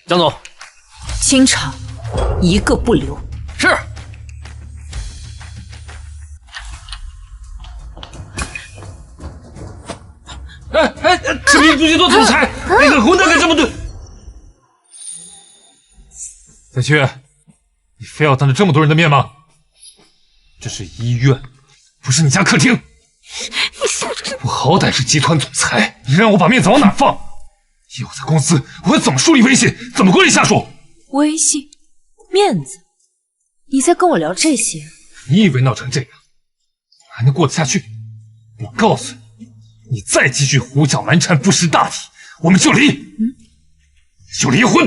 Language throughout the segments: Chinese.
江总，清查，一个不留。是。这名不许做总裁，你个混蛋敢这么对！再去，你非要当着这么多人的面吗？这是医院，不是你家客厅。我好歹是集团总裁，你让我把面子往哪放？以后在公司我会怎么树立威信，怎么管理下属？威信、面子，你在跟我聊这些？你以为闹成这样，我还能过得下去？我告訴你，你再繼續胡攪蠻纏不識大體，我們就離，就離婚。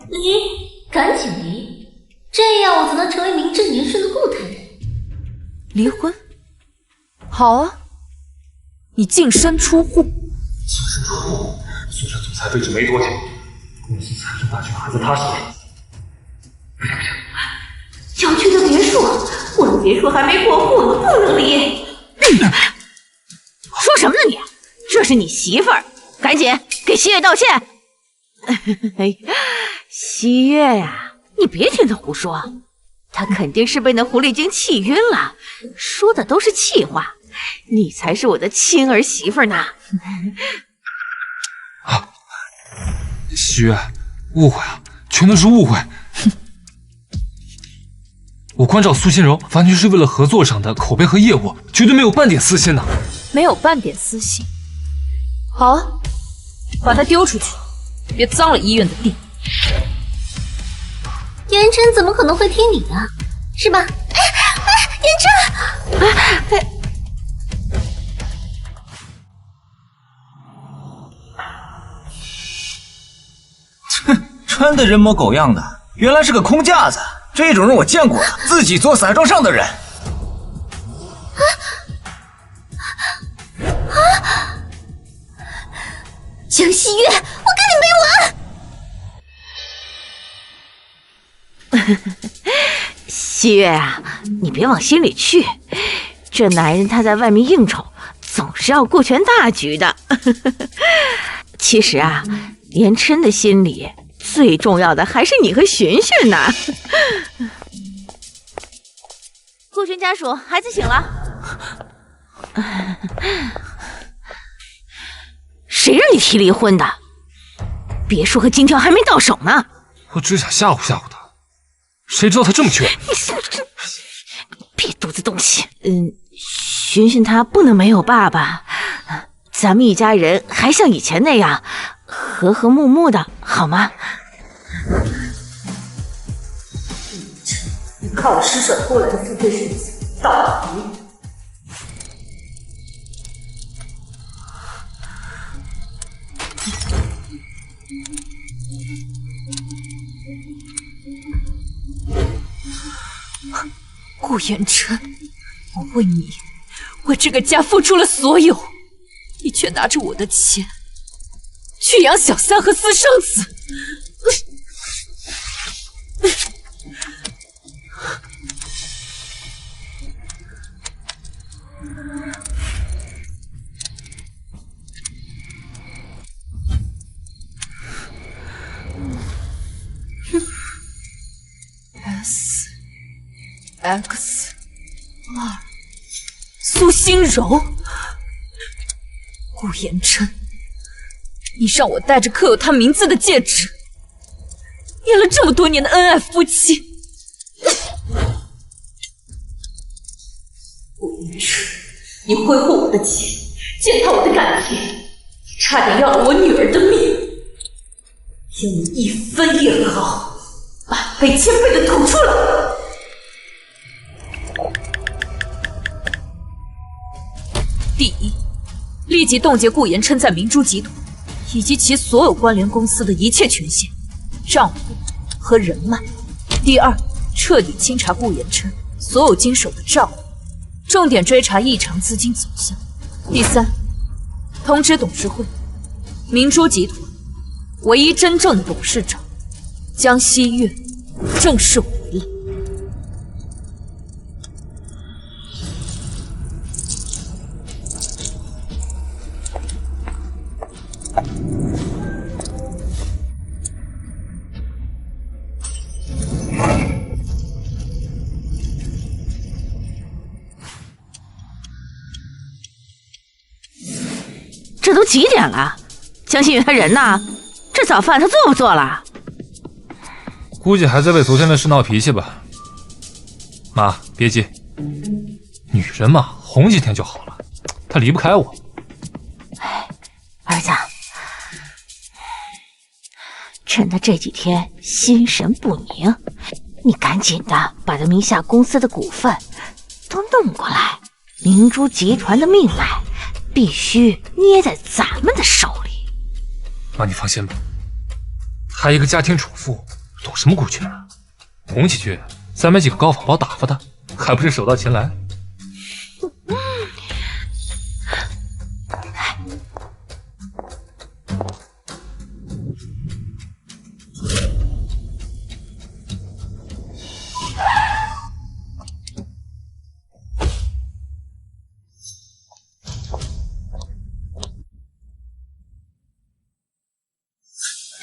離，趕緊離，這樣我才能成為名正言順的顧太太。離婚？好啊，你淨身出戶。淨身出戶？孫正總裁廢止沒多久，公司財政大權還在他手裡。不行不行，小區的別墅，我的別墅還沒過戶呢，不能離。說什麼呢你？這是你媳婦兒，趕緊給西月道歉。西月呀，你別聽他胡說，他肯定是被那狐狸精氣暈了，說的都是氣話。你才是我的親兒媳婦呢。啊，西月，誤會啊，全都是誤會。我關照蘇心柔，完全是為了合作上的口碑和業務，絕對沒有半點私心呢。沒有半點私心。好啊，把他丟出去，別髒了醫院的地。言琛怎麼可能會聽你的，是吧？言琛，哼，穿的人模狗樣的，原來是個空架子。這種人我見過了，自己做散裝上的人。江西月，我跟你没完！西月啊，你別往心裡去，這男人他在外面應酬，總是要顧全大局的。其實啊，言琛的心裡最重要的還是你和尋尋呢。顧尋家屬，孩子醒了。誰讓你提離婚的？別墅和金條還沒到手呢。我只想嚇唬嚇唬他，誰知道他這麼缺？別肚子動氣。尋尋他不能沒有爸爸，咱們一家人還像以前那樣和和睦睦的，好嗎？你看我施捨拖來的富貴日子到底。顧言琛，我為你，為這個家付出了所有，你卻拿着我的錢去養小三和私生子。SX2，蘇心柔，顧言琛，你讓我戴着刻有他名字的戒指，演了這麼多年的恩愛夫妻。顧言琛，你揮霍我的錢，踐踏我的感情，你差點要了我女兒的命，要你一分一毫，百倍千倍的吐出來。第一，立即凍結顧言琛在明珠集團以及其所有關聯公司的一切權限、賬戶和人脈。第二，徹底清查顧言琛所有經手的賬戶，重點追查異常資金走向。第三，通知董事會，明珠集團唯一真正的董事長江西月正式回來。都幾點了？江馨月他人呢？这早饭他做不做了？估计还在为昨天的事闹脾气吧。妈，别急，女人嘛，哄几天就好了。她离不开我。儿子，趁他这几天心神不宁，你趕緊的把他名下公司的股份都弄過來。明珠集團的命脈必須捏在咱們的手裡。媽，你放心吧，她一個家庭主婦，懂什麼股權啊？哄幾句，再買幾個高仿包打發她，還不是手到擒來？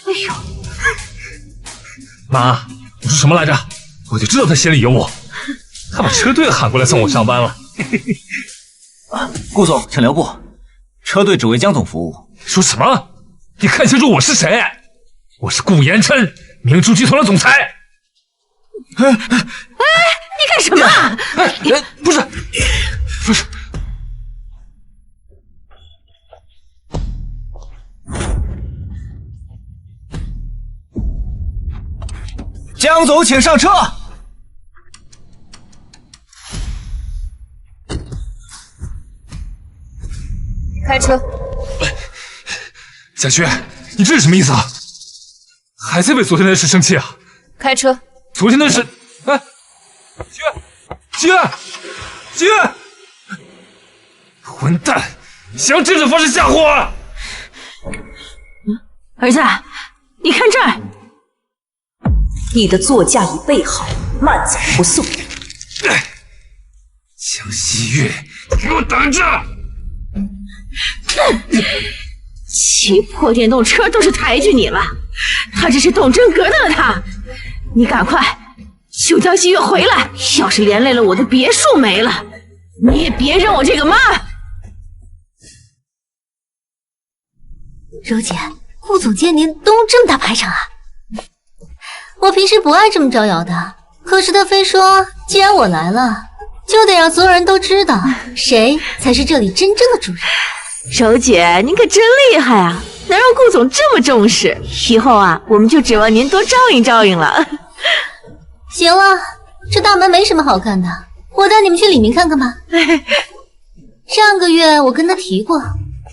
哎呦，媽，我說什麼來着？我就知道他心裡有我，他把車隊喊過來送我上班了。顧總，請留步，車隊只為江總服務。說什麼？你看清楚我是誰？我是顧延琛，明珠集團的總裁。你幹什麼？不是。江总，請上車。開車。小薛，你這是什麼意思啊？還在為昨天的事生氣啊？開車。昨天的事，哎，薛，混蛋，想用這種方式嚇唬我？兒子，你看這兒。你的座駕已備好，慢走不送。江馨月，給我等着！騎破電動車都是抬舉你了，他這是動真格的他。你趕快救江馨月回來，要是連累了我的別墅沒了，你也別認我這個媽。柔姐，顧總監您動這麼大排場啊？我平時不愛這麼招搖的，可是他非說，既然我來了，就得讓所有人都知道誰才是這裡真正的主人。柔姐，您可真厲害啊，能讓顧總這麼重視，以後啊，我們就指望您多照應照應了。行了，這大門沒什麼好看的，我帶你們去裡面看看吧。上個月我跟他提過，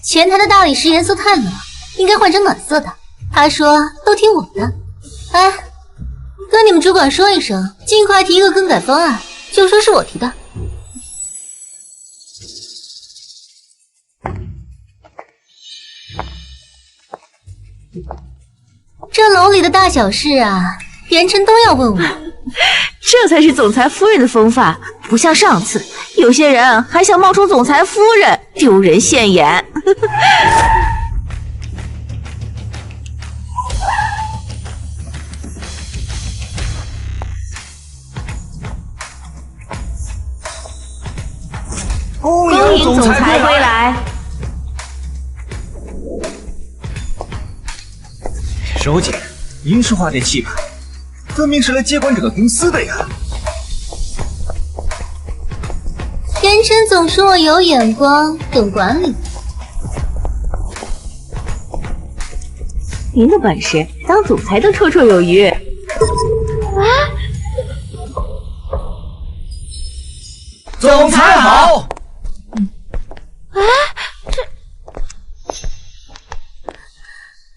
前台的大理石顏色太冷，應該換成暖色的，他說都聽我的。哎，跟你們主管說一聲，盡快提一個更改方案，就說是我提的。這樓裡的大小事啊，延琛都要問我。這才是總裁夫人的風範，不像上次有些人還想冒充總裁夫人，丟人現眼。恭迎總裁歸來。柔姐，您說話這氣派，分明是來接管這個公司的呀。延琛總說我有眼光，懂管理。您的本事當總裁都綽綽有餘。總裁好。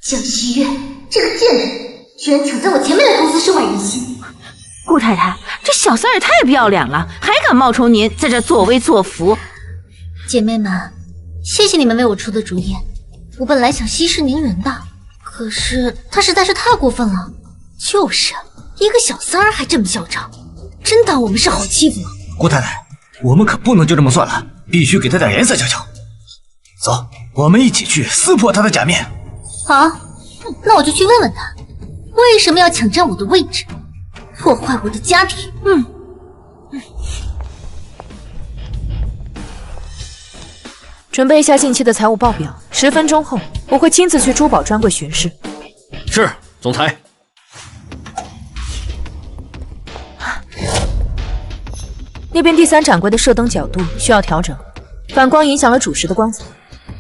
江馨月這個賤人，居然搶在我前面的公司收買人心。顧太太，這小三也太不要臉了，還敢冒充您在這作威作福。姐妹們，謝謝你們為我出的主意。我本來想息事寧人的，可是他實在是太過分了。就是一個小三兒還這麼囂張，真當我們是好欺負嗎？顧太太，我們可不能就這麼算了，必須給他點顏色瞧瞧。走，我們一起去撕破他的假面。好，那我就去問問他，為什麼要搶佔我的位置，破壞我的家庭。準備一下近期的財務報表， 10分鐘後，我會親自去珠寶專櫃巡視。是，總裁。那邊第3展櫃的射燈角度需要調整，反光影響了主石的光澤。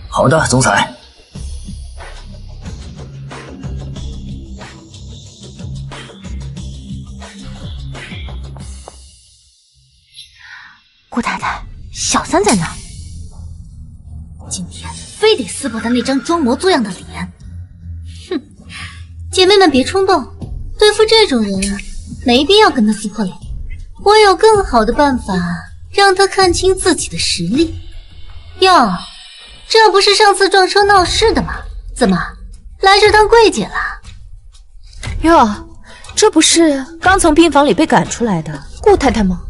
好的，總裁。顾太太，小三在哪？今天非得撕破他那张装模作样的脸。哼，姐妹们別衝動，對付這種人，沒必要跟他撕破臉。我有更好的辦法，讓他看清自己的實力。喲，這不是上次撞車鬧事的嗎？怎麼來這當櫃姐了？喲，這不是剛從病房裡被趕出來的顧太太嗎？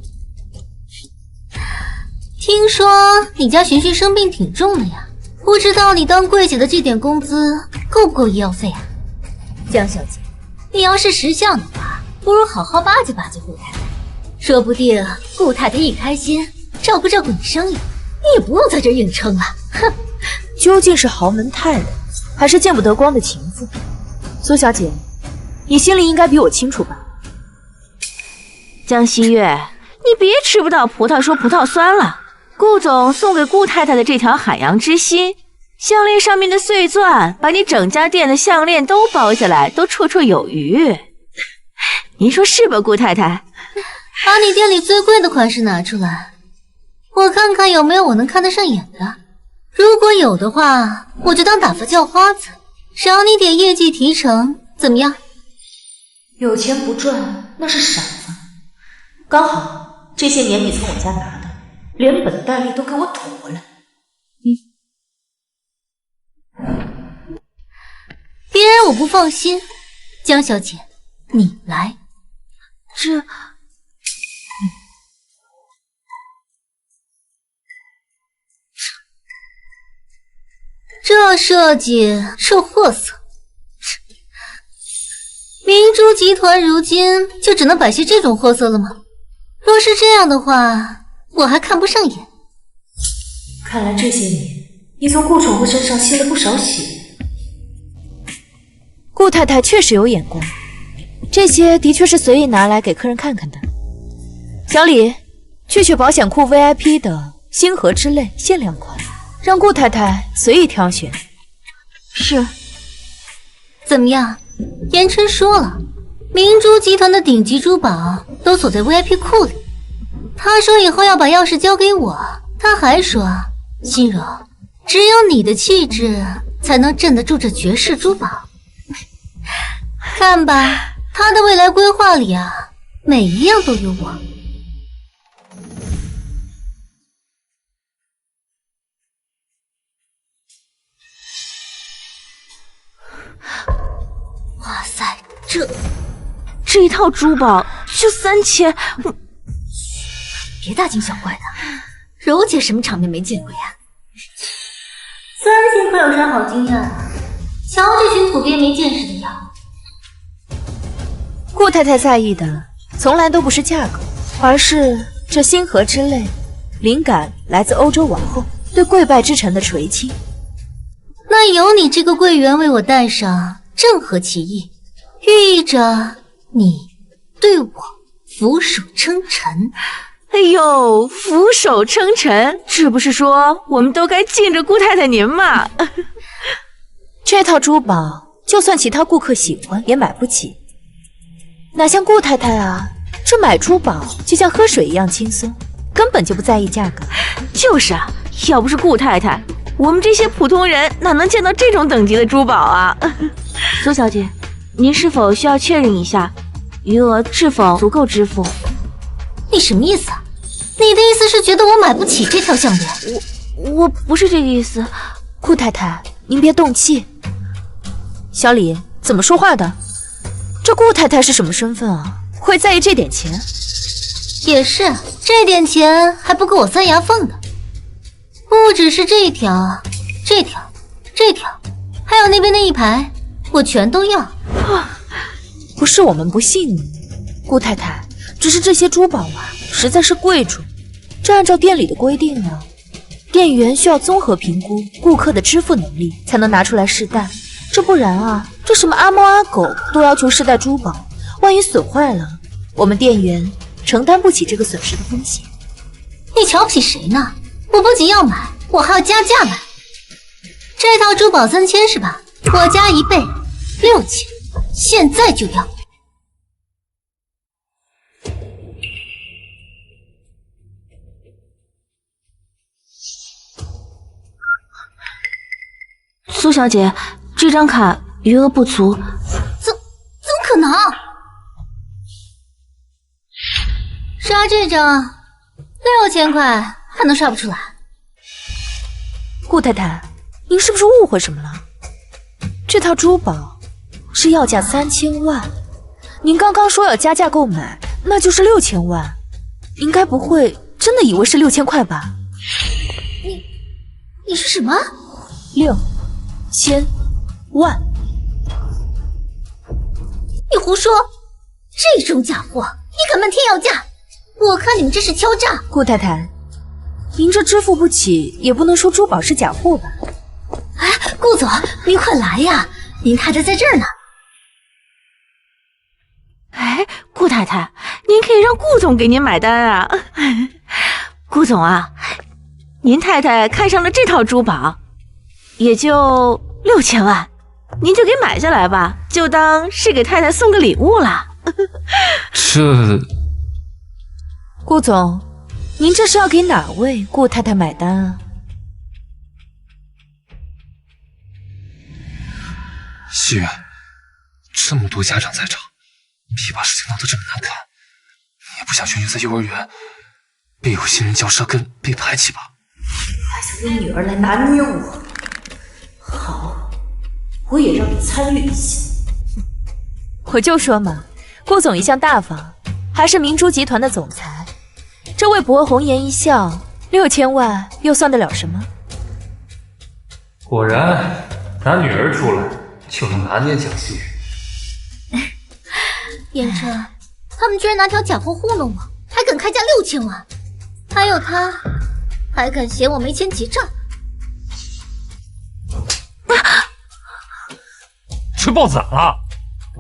聽說你家珣珣生病挺重的呀，不知道你當櫃姐的這點工資夠不夠醫藥費啊？江小姐，你要是識相的話，不如好好巴結巴結顧太太，說不定顧太太一開心，照顧照顧你生意，你也不用在這硬撐了。哼，究竟是豪門太太，還是見不得光的情婦？蘇小姐，你心裡應該比我清楚吧？江西月，你別吃不到葡萄說葡萄酸了。顧總送給顧太太的這條海洋之心項鏈上面的碎鑽，把你整家店的項鏈都包下來，都綽綽有餘。您說是吧，顧太太？把你店裡最貴的款式拿出來，我看看有沒有我能看得上眼的。如果有的話，我就當打發叫花子，少你點業績提成，怎麼樣？有錢不賺，那是傻子。剛好這些年你從我家拿的，連本帶利都給我吐回來。别人我不放心，江小姐，你來。這設計，這貨色，明珠集團如今就只能擺些這種貨色了嗎？若是這樣的話，我還看不上眼。看來這些年你從顧寵物身上吸了不少血。顧太太確實有眼光，這些的確是隨意拿來給客人看看的。小李，去取保險庫 VIP 的星河之淚限量款，讓顧太太隨意挑選。是。怎麼樣？言琛說了，明珠集團的頂級珠寶都鎖在 VIP 庫裡。他說以後要把鑰匙交給我。他還說，心柔，只有你的氣質才能鎮得住這絕世珠寶。看吧，他的未來規劃裡啊，每一樣都有我。哇塞，这一套珠寶就3000，別大驚小怪的，柔姐什麼場面沒見過呀？3000塊有啥好驚訝的？瞧這群土鳖沒見識的樣。顧太太在意的從來都不是價格，而是這星河之淚，靈感來自歐洲王后對跪拜之臣的垂青。那有你這個櫃員為我戴上，正合其意，寓意着你對我俯首稱臣。哎呦，俯首稱臣，這不是說我們都該敬着顧太太您嗎？這套珠寶就算其他顧客喜歡也買不起，哪像顧太太啊，這買珠寶就像喝水一樣輕鬆，根本就不在意價格。就是啊，要不是顧太太，我們這些普通人哪能見到這種等級的珠寶啊？蘇小姐，您是否需要確認一下餘額是否足夠支付？你什麼意思啊？你的意思是覺得我買不起這條項鏈？我不是這個意思。顧太太，您別動氣。小李，怎麼說話的？這顧太太是什麼身份啊？會在意這點錢？也是，這點錢還不夠我塞牙縫的。不只是這條，這條，還有那邊那一排，我全都要。不是我們不信你，顧太太，只是這些珠寶啊，實在是貴重。這按照店裡的規定呢，店員需要綜合評估顧客的支付能力，才能拿出来試戴。這不然啊，這什麼阿貓阿狗都要求試戴珠寶，萬一損壞了，我們店員承擔不起这個損失的風險。你瞧不起誰呢？我不僅要買，我還要加價買。這套珠寶3000是吧？我加1倍，6000，現在就要。蘇小姐，這張卡餘額不足。怎麼可能？刷這張6000塊還能刷不出來？顧太太，您是不是誤会什么了？這套珠寶是要價3000萬，您剛剛說要加價購買，那就是6000萬。您該不會真的以為是6000塊吧？你說什麼？6000萬？你胡說！這種假貨，你敢漫天要價？我看你們這是敲詐！顧太太，您這支付不起，也不能說珠宝是假貨吧？哎，顧总，您快来呀！您太太在这儿呢。哎，顧太太，您可以让顧总給您買單啊。顧總啊，您太太看上了這套珠寶，也就6000萬，您就給買下來吧，就當是給太太送個禮物了。這，顧總，您這是要給哪位顧太太買單啊？西月，這麼多家長在場，別把事情鬧得這麼難看，你也不想萱萱在幼兒園被有心人嚼舌根，被排擠吧？還想用女兒來拿捏我？好，我也讓你參與一下。我就說嘛，顧總一向大方，還是明珠集團的總裁，這為博紅顏一笑，6000萬又算得了什麼？果然，拿女兒出來就能拿捏蔣西月。言琛，他們居然拿條假貨糊弄我，還敢開價6000萬，還有他，還敢嫌我沒錢結賬。吃豹子膽了！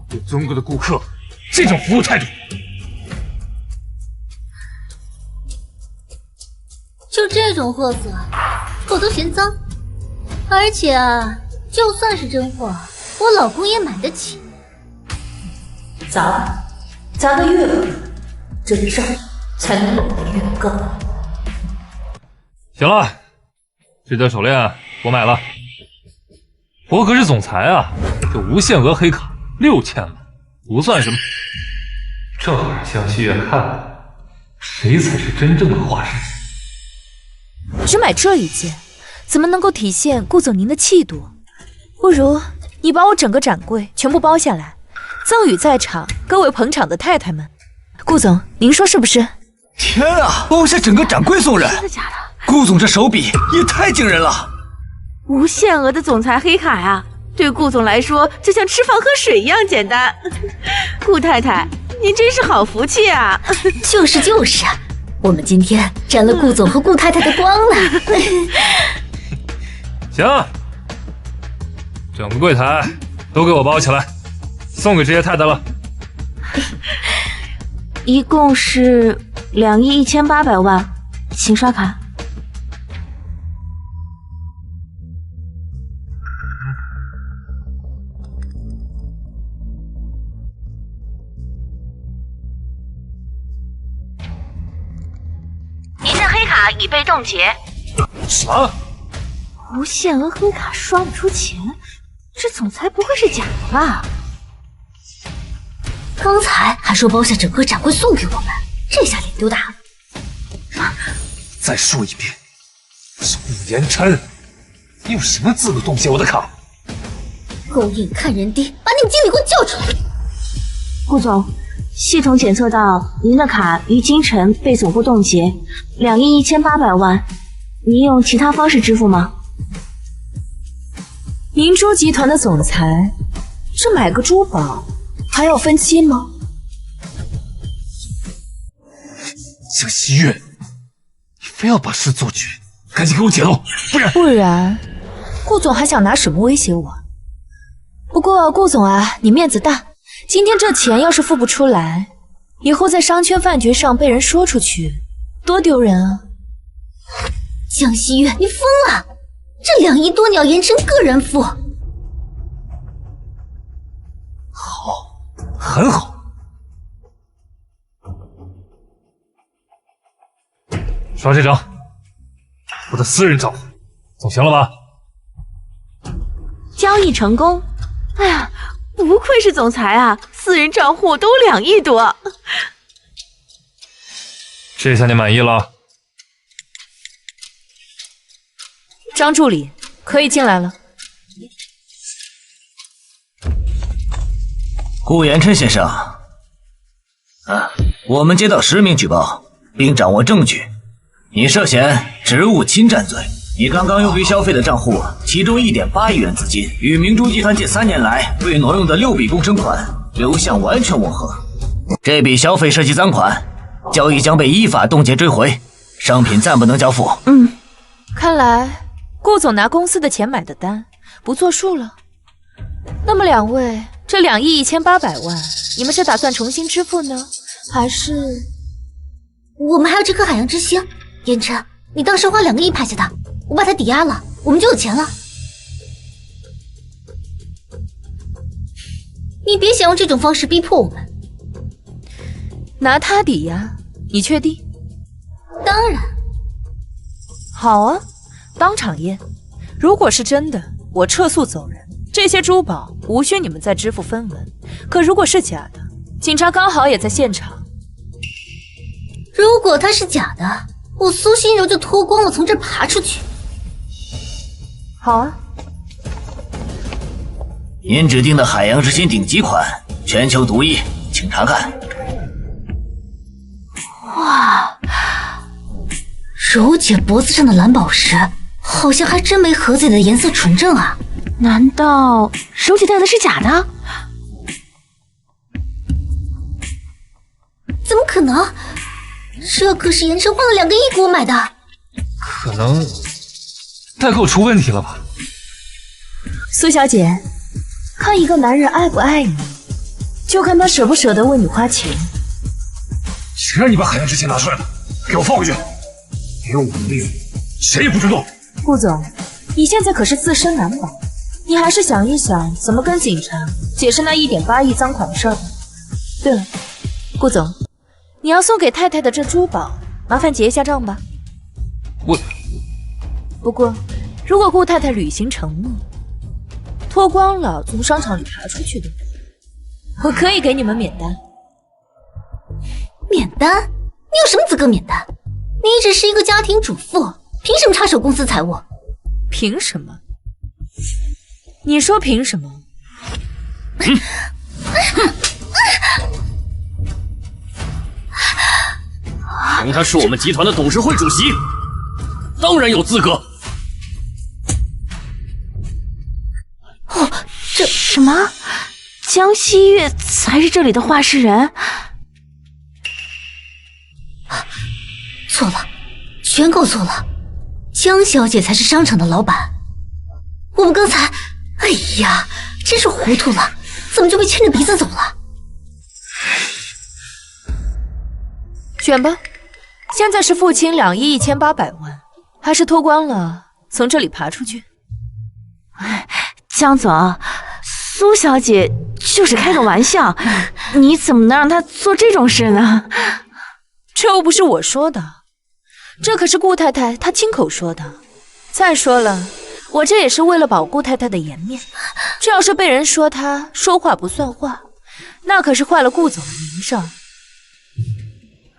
對尊貴的顧客這種服務態度，就這種貨色，我都嫌髒。而且啊，就算是真貨，我老公也買得起。砸吧，砸得越狠，這賬才能落得越高。行了，這條手鏈我買了。博可是總裁啊，這無限額黑卡6000萬不算什麼，正好讓江西月看看誰才是真正的畫師。只買這一件，怎麼能夠體現顧總您的氣度？不如你把我整個展櫃全部包下來，贈與在場各位捧場的太太們。顧總，您說是不是？天啊，包下整個展櫃送人！真的假的？顧總這手筆也太驚人了！無限額的總裁黑卡呀，對顧總來說就像吃飯喝水一樣簡單。顧太太，您真是好福氣啊！就是，我們今天沾了顧總和顧太太的光了。行，整個櫃檯都給我包起來，送給這些太太了。一共是2億1800萬，請刷卡。您的黑卡已被凍結。什麼？無限額黑卡刷不出錢，這總裁不會是假的吧？剛才還說包下整個展櫃送給我們，這下臉丟大了。再說一遍，我是顧言琛，你有什麼資格凍結我的卡？狗眼看人低，把你們經理給我叫出來！顧總，系統檢測到您的卡於今晨被總部凍結，2億1800萬。您用其他方式支付嗎？明珠集團的總裁，這買個珠寶還要分期嗎？江西月，你非要把事做絕，趕緊給我解露，不然，顧總還想拿什麼威脅我？不過顧總啊，你面子大，今天這錢要是付不出來，以後在商圈飯局上被人說出去，多丟人啊！江西月，你疯了！這2亿多你要严琛個人付？好，很好。刷这张，我的私人账户，总行了吧？交易成功。哎呀，不愧是总裁啊，私人账户都2亿多。这下你满意了？张助理，可以进来了。顾延琛先生，我们接到10名舉報，並掌握證據，你涉嫌職務侵占罪。你剛剛用於消費的賬戶，其中1.8億元資金與明珠集團近3年來未挪用的6筆工程款流向完全吻合。這筆消費涉及贓款，交易將被依法凍結追回，商品暫不能交付。看來顧總拿公司的錢買的單不作數了。那麼2位，這2億1800萬，你們是打算重新支付呢，還是？我們還有這顆海洋之星，延琛，你當時花2個億拍下的，我把它抵押了，我們就有錢了。你別想用這種方式逼迫我們。拿它抵押，你確定？當然。好啊，當場驗。如果是真的，我撤訴走人。這些珠寶無需你們再支付分文。可如果是假的，警察剛好也在現場。如果它是假的，我蘇心柔就脫光了從這兒爬出去。好啊。您指定的海洋之心頂級款，全球獨一，請查看。哇，柔姐脖子上的藍寶石，好像還真沒盒子裡的顏色純正啊。難道柔姐戴的是假的？怎麼可能？這可是延琛花了2個億給我買的。可能代購出問題了吧？蘇小姐，看一個男人愛不愛你，就看他捨不捨得為你花錢。誰讓你把海洋之心拿出來的？給我放回去！沒有我的例子，誰也不准動。顧總，你現在可是自身難保，你還是想一想怎麼跟警察解釋那1.8億贓款的事兒吧。對了，顧總，你要送給太太的這珠寶，麻煩結一下賬吧。不過，如果顧太太履行承諾，脫光了從商場裡爬出去的，我可以給你們免單。免單？你有什麼資格免單？你只是一個家庭主婦，憑什麼插手公司財務？憑什麼？你說憑什麼？他是我們集團的董事會主席，當然有資格。哦，這什麼？江西月才是這裡的話事人？錯了，全搞錯了。江小姐才是商場的老闆。我們剛才，哎呀，真是糊塗了，怎麼就被牽着鼻子走了？選吧，現在是付清2億1800萬，還是脫光了從這裡爬出去？江總，蘇小姐就是開個玩笑，你怎麼能讓她做這種事呢？這又不是我說的，這可是顧太太她親口說的。再說了，我這也是為了保顧太太的顏面。這要是被人說她說話不算話，那可是壞了顧總的名聲。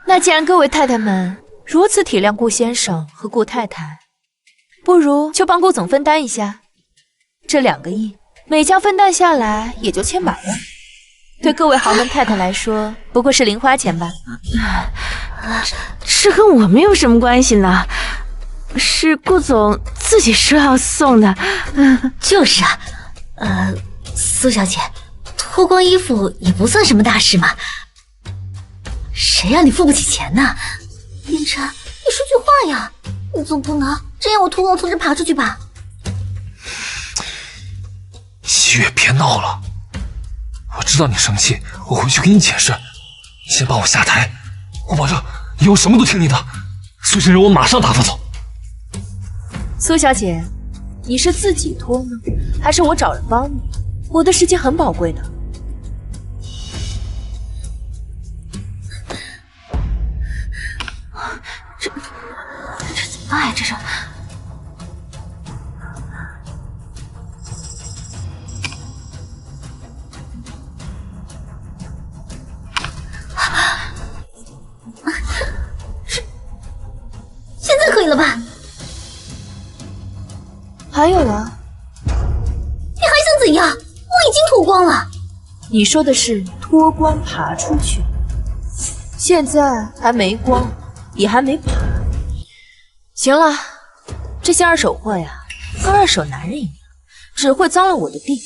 那既然各位太太們如此體諒顧先生和顧太太，不如就幫顧總分擔一下。這2個億，每家分擔下來也就千把萬，對各位豪門太太來說，不過是零花錢吧。這跟我沒有什麼關係呢，是顧總自己說要送的。就是啊，蘇小姐，脫光衣服也不算什麼大事嘛。誰讓你付不起錢呢？延琛，你說句話呀！你总不能真让我屠龙从这爬出去吧？西月，别闹了！我知道你生气，我回去跟你解释。你先帮我下台，我保证以后什么都听你的，随身人我马上打发走。苏小姐，你是自己脱呢，还是我找人帮你？我的时间很宝贵的。这怎么办呀？这是。现在可以了吧？还有啊，你还想怎样？我已经脱光了。你说的是脱光爬出去，现在还没光，也还没爬。行了，这些二手货呀，跟二手男人一样，只会脏了我的地。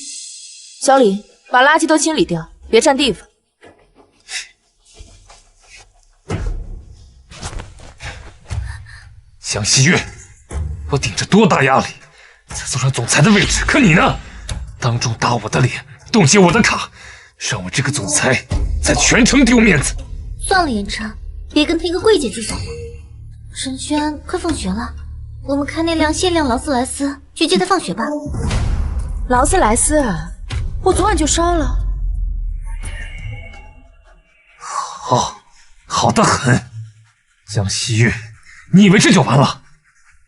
小李，把垃圾都清理掉，别占地方。江西月，我顶着多大压力才坐上总裁的位置，可你呢？当众打我的脸，冻结我的卡，让我这个总裁在全城丢面子。算了，言琛，別跟他一個貴姐就走了。沈軒快放學了，我們開那輛限量勞斯萊斯去接他放學吧。勞斯萊斯啊，我昨晚就燒了。好得很。江西月，你以為這就完了？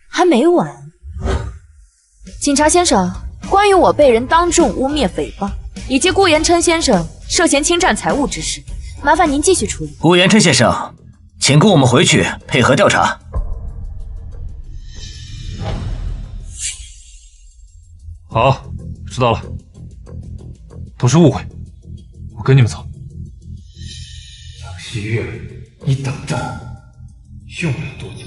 還沒完。警察先生，關於我被人當眾污衊誹謗，以及顧言琛先生涉嫌侵占財物之事，麻煩您繼續處理。顧言琛先生，請跟我們回去配合調查。好，知道了，都是誤會，我跟你們走。江西月，你等着，用不了多久，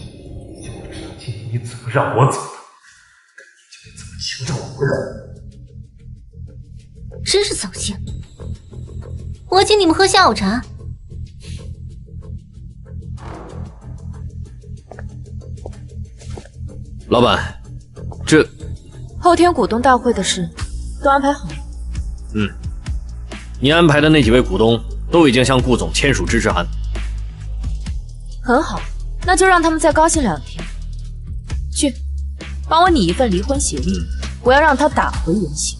就會知道今天你怎麼讓我走的，就得怎麼求着我回來。真是掃興！我請你們喝下午茶。老闆，這後天股東大會的事都安排好了。你安排的那幾位股東都已經向顧總簽署支持函。很好，那就讓他們再高興2天。去，幫我擬一份離婚協議，我要讓他打回原形，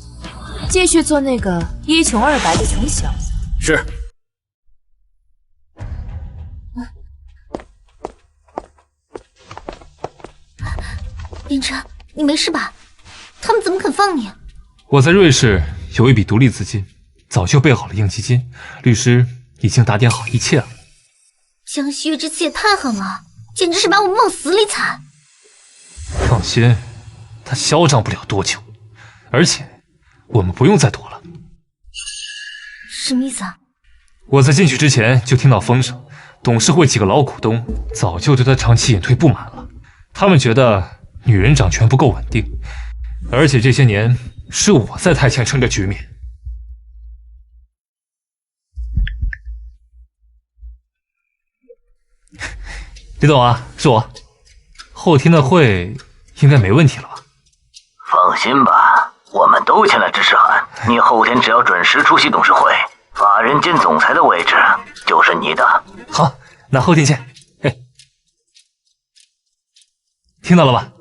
繼續做那個一窮二白的窮小子。是。言琛，你沒事吧？他們怎麼肯放你？我在瑞士有一筆獨立資金，早就備好了應急金，律師已經打點好一切了。江西月這次也太狠了，簡直是把我們往死裡慘。放心，他囂張不了多久，而且我們不用再躲了。什麼意思啊？我在進去之前就聽到風聲，董事會幾個老股東早就對他長期隱退不滿了，他們覺得女人掌權不夠穩定，而且這些年是我在台前撐着局面。李總啊，是我。後天的會應該沒問題了吧？放心吧，我們都簽了支持函，你後天只要準時出席董事會，法人兼總裁的位置就是你的。好，那後天見。嘿，聽到了吧？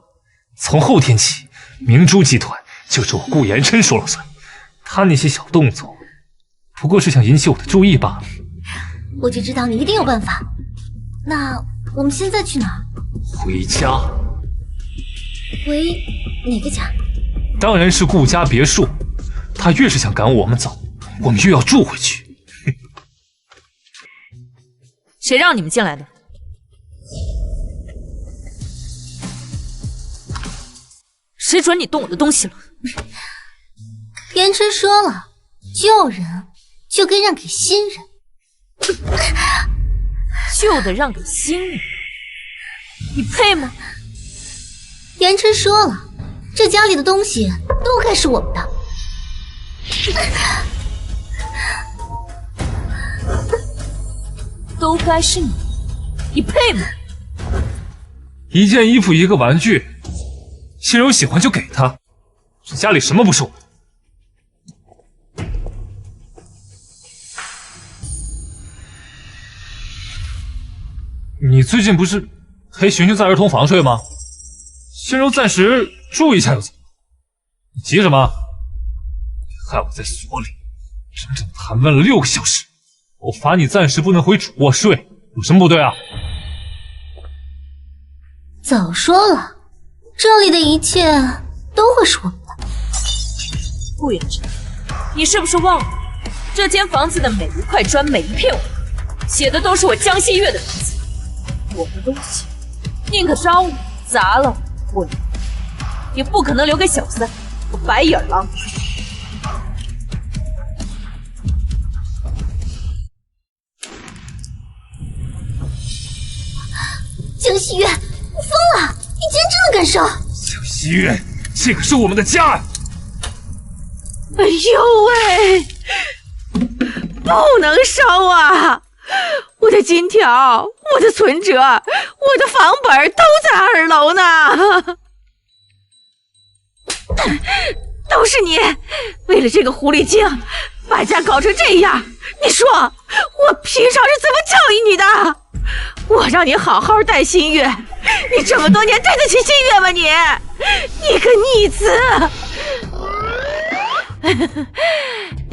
從後天起，明珠集團就是我顧言琛說了算，他那些小動作不過是想引起我的注意罷了。我就知道你一定有辦法。那我們現在去哪兒？回家。回哪個家？當然是顧家別墅。他越是想趕我們走，我們越要住回去。誰讓你們進來的？誰准你動我的東西了？言琛說了，舊人就該讓給新人。舊的讓給新人，你配嗎？言琛說了，這家裡的東西都該是我們的。都該是你，你配嗎？一件衣服一個玩具，心柔喜歡就給他，這家裡什麼不是我的？你最近不是陪珣珣在兒童房睡嗎？心柔暫時住一下又怎麼了？你急什麼？害我在所裡整整盤問了6個小時，我罰你暫時不能回主臥睡，有什麼不對啊？早說了，這裡的一切都会是我们的。顾远征，你是不是忘了，這間房子的每一塊磚、每一片瓦，寫的都是我江西月的名字。我的東西，寧可招我砸了我，也不可能留給小三和白眼狼。江西月，你疯了！你竟然真的敢烧！江西月，這可是我們的家啊！哎呦喂，不能燒啊！我的金條，我的存折，我的房本都在2樓呢。都是你，為了這個狐狸精，把家搞成這樣。你說，我平常是怎麼教育你的？我讓你好好帶新月，你這麼多年對得起新月嗎你？你個逆子！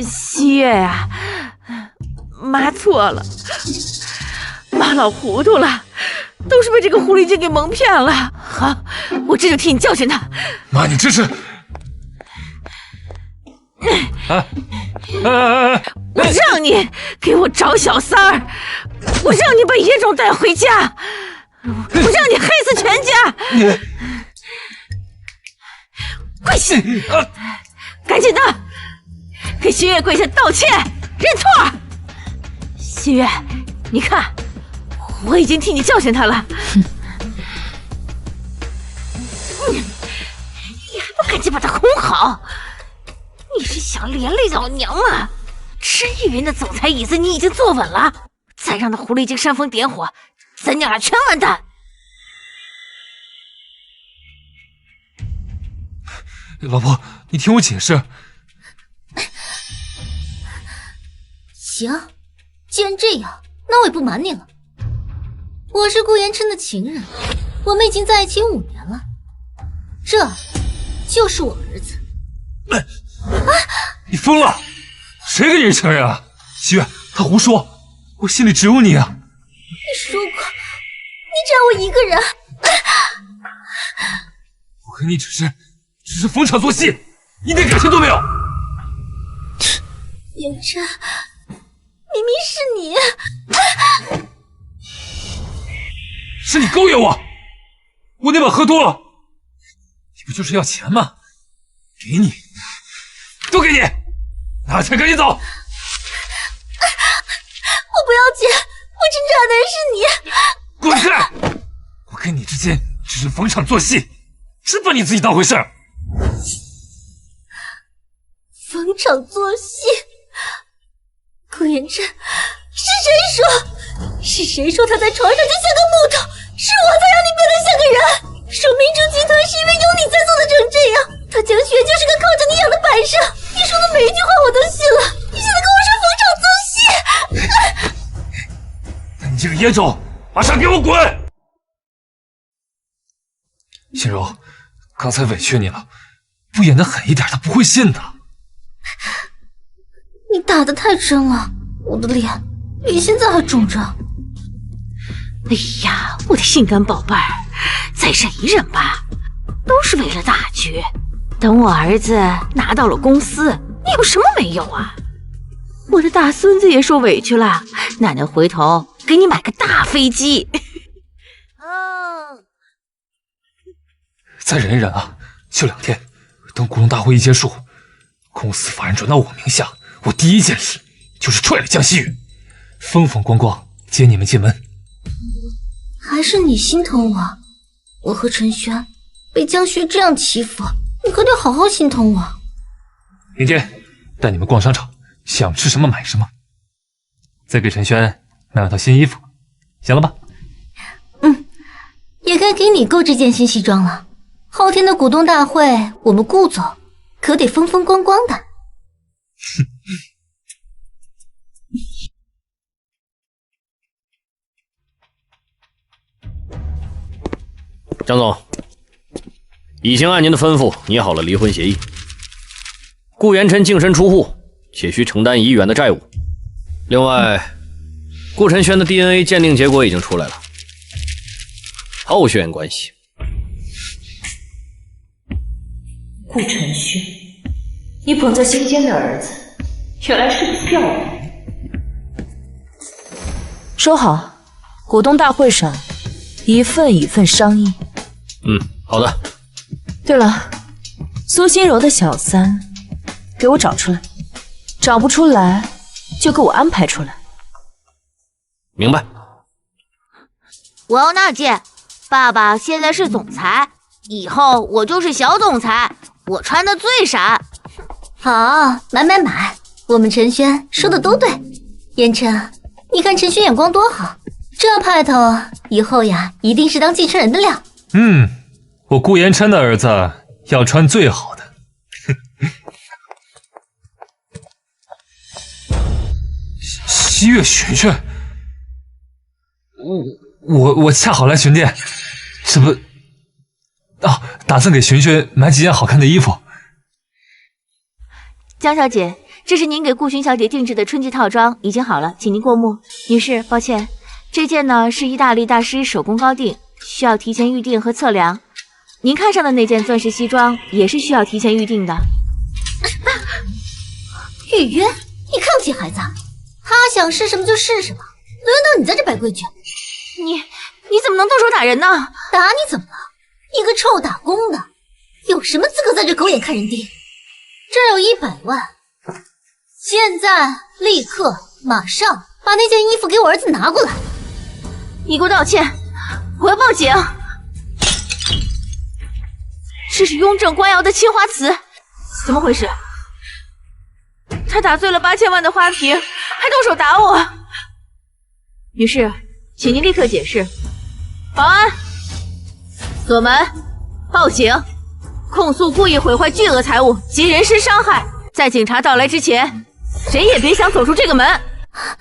新月啊，媽錯了，媽老糊塗了，都是被這個狐狸精給蒙騙了。好，我這就替你教訓他。媽，你這是……我讓你給我找小三兒，我讓你把野種帶回家，我讓你黑死全家！跪下！趕緊的，給新月跪下道歉認錯。新月，你看，我已經替你教訓他了。你還不趕緊把他哄好？你是想連累老娘嗎？吃玉云的总裁椅子你已經坐穩了，再讓那狐狸精煽風點火，咱娘倆全完蛋。老婆，你聽我解釋。行，既然這樣，那我也不瞞你了。我是顧言琛的情人，我們已經在一起5年了，這就是我兒子。你瘋了！誰跟你是情人啊？西月，他胡說，我心裡只有你啊！你说过，你只要我一个人。我跟你只是逢场作戲，一點感情都沒有。言琛，明明是你，是你勾引我，我那晚喝多了，你不就是要錢嗎？給你，都給你，拿錢趕緊走。我不要錢，我真正愛的人是你。滾開！我跟你之間只是逢場作戲，真把你自己當回事兒。逢場作戲？顧言琛，是誰說他在床上就像個木頭？是我才讓你變得像個人。說明珠集團是因為有你才做得成這樣。他江雪就是個靠着你養的擺設。你說的每一句話我都信了。你現在跟我說逢場作戲？那你這個野種，馬上給我滾！心柔，剛才委屈你了，不演得狠一點，他不會信的。你打得太真了，我的臉比現在還腫着。哎呀，我的性感寶貝兒，再忍一忍吧，都是為了大局。等我兒子拿到了公司，你有什麼沒有啊？我的大孫子也受委屈了，奶奶回頭給你買個大飛機。再忍一忍啊，就2天，等股東大會一結束，公司法人轉到我名下，我第一件事就是踹了江西宇，風風光光接你們進門。還是你心疼我，我和陳軒被江雪這樣欺負，你可得好好心疼我。明天帶你們逛商場，想吃什麼買什麼，再給陳軒買2套新衣服，行了吧？也可该給你購這件新西裝了。後天的股東大會，我們顧總可得風風光光的。张总，已经按您的吩咐擬好了離婚協議。顧延琛淨身出戶，且需承擔1億元的債務。另外，顧晨軒的 DNA 鑑定結果已經出來了，毫無血緣關係。顧晨軒，你捧在心間的兒子，原來是個釣魚。說好，股東大會上一份一份商議。好的。对了，蘇心柔的小三，給我找出來，找不出來就給我安排出來。明白。我要納戒，爸爸現在是總裁，以後我就是小總裁，我穿的最閃。好，買，我們晨軒說的都對。延琛，你看晨軒眼光多好，這派頭以後呀，一定是當繼承人的料。我顧延琛的兒子要穿最好的。西月珣珣，我恰好來巡店，这不，打算給珣珣買幾件好看的衣服。江小姐，這是您給顧珣小姐定制的春季套裝，已經好了，請您過目。女士，抱歉，這件呢是意大利大師手工高定，需要提前預定和測量。您看上的那件鑽石西裝也是需要提前預定的。預約？你看不起孩子？他想是什麼就是什麼，輪到你在這擺規矩？你怎麼能動手打人呢？打你怎麼了？一個臭打工的，有什麼資格在這狗眼看人低？這有100萬，現在立刻馬上把那件衣服給我兒子拿過來。你給我道歉，我要報警。這是雍正官窯的青花瓷，怎麼回事？他打碎了8000萬的花瓶，還動手打我。女士，請您立刻解釋。保安，鎖門，報警，控訴故意毀壞巨額財物及人身傷害。在警察到來之前，誰也別想走出這個門。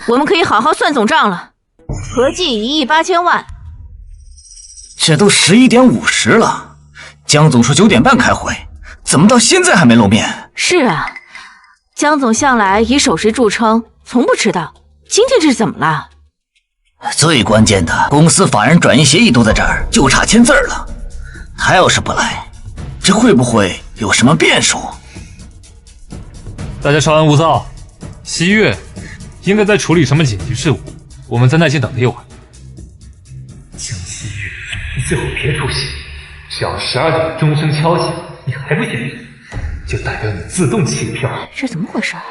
我們可以好好算總賬了，合計1億8000萬。這都11點50了。江總說9點半開會，怎麼到現在還沒露面？是啊，江總向來以守時著稱，從不遲到。今天這是怎麼了？最關鍵的，公司法人轉移協議都在這兒，就差簽字了。他要是不來，這會不會有什麼變數？大家稍安勿躁，西月應該在處理什麼緊急事務，我們在那間等他一會兒。江西月，你最好別出戲。只要12點鐘聲敲響，你還不現身，就代表你自動棄票。這怎麼回事啊？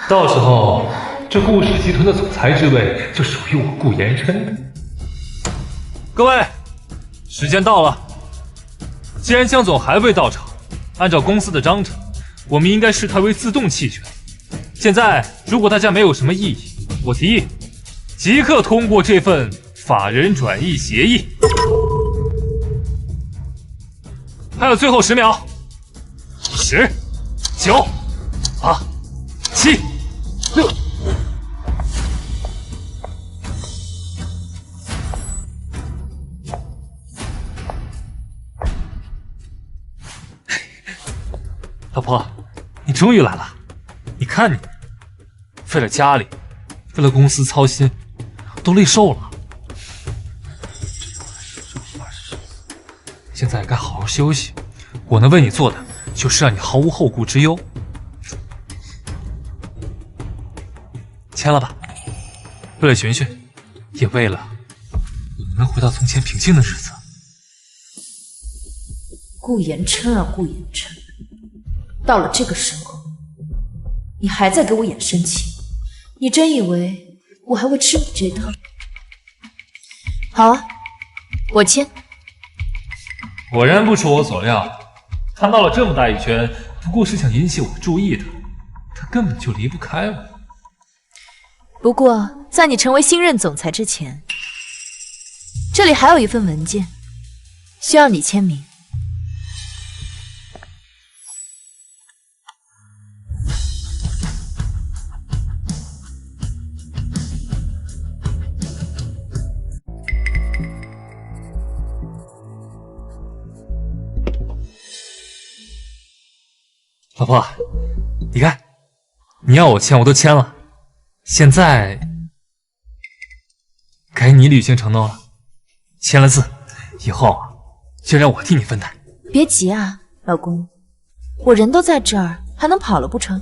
到時候，這顧氏集團的總裁之位就屬於我顧延琛。各位，時間到了。既然江總還未到場，按照公司的章程，我們應該視他為自動棄權。現在，如果大家沒有什麼異議，我提議即刻通過這份法人轉移協議。還有最後10秒，10、9、8、7、6。老婆，你終於來了！你看你，為了家裡，為了公司操心，都累瘦了。現在該好好休息，我能為你做的就是讓你毫無後顧之憂。簽了吧，為了珣珣，也為了我們能回到從前平靜的日子。顧延琛啊，顧延琛，到了這個時候，你還在給我演生氣，你真以為我還會吃你這套？好啊，我簽。果然不出我所料，他鬧了這麼大一圈，不過是想引起我注意的，他根本就離不開我。不過，在你成為新任總裁之前，這裡還有一份文件，需要你簽名。老婆，你看，你要我签我都签了，现在该你履行承诺了。签了字，以后啊，就让我替你分担。別急啊，老公，我人都在這兒，還能跑了不成？